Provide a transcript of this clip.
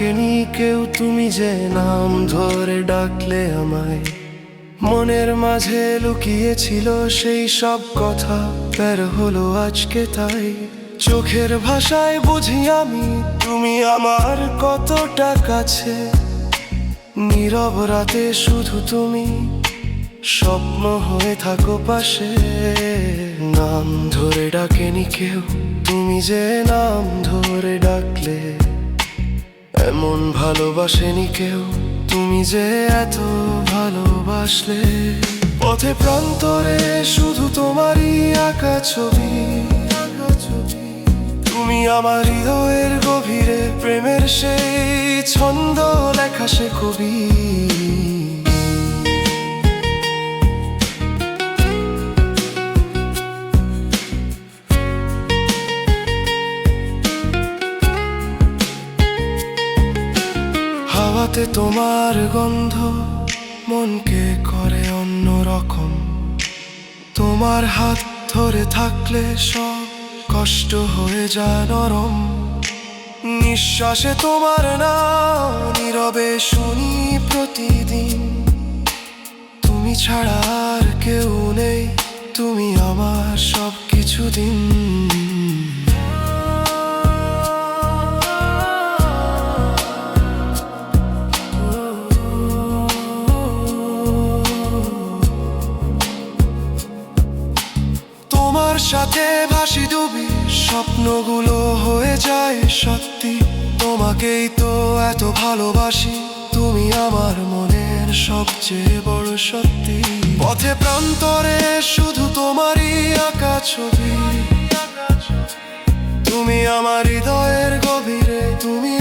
ডাকেনি কেউ, তুমি যে নাম ধরে ডাকলে আমায়। মনের মাঝে লুকিয়েছিল সেই সব কথা, বের হলো আজকে তাই। চোখের ভাষায় বুঝি আমি তুমি আমার কতটা কাছে। নীরব রাতে শুধু তুমি স্বপ্ন হয়ে থাকো পাশে। নাম ধরে ডাকেনি কেউ, তুমি যে নাম ধরে ডাকলে। এমন ভালোবাসেনি কেউ, তুমি যে এত ভালোবাসলে। পথে প্রান্তরে শুধু তোমারই আঁকা ছবি। তুমি আমার হৃদয়ের গভীরে প্রেমের সেই ছন্দ লেখা সে কবি। হাওয়াতে তোমার গন্ধ মনকে করে অন্যরকম। তোমার হাত ধরে থাকলে সব কষ্ট হয়ে যায় নরম। নিঃশ্বাসে তোমার নাম নীরবে শুনি প্রতিদিন। তুমি ছাড়া আর কেউ নেই, তুমি আমার সব কিছু দিন। তোমার সাথে ভাসি ডুবি, স্বপ্নগুলো হয়ে যায় সত্যি। তোমাকেই তো এত ভালোবাসি, তুমি আমার মনের সবচেয়ে বড় সত্যি। পথে প্রান্তরে শুধু তোমারই আঁকা ছবি। তুমি আমার হৃদয়ের গভীরে, তুমি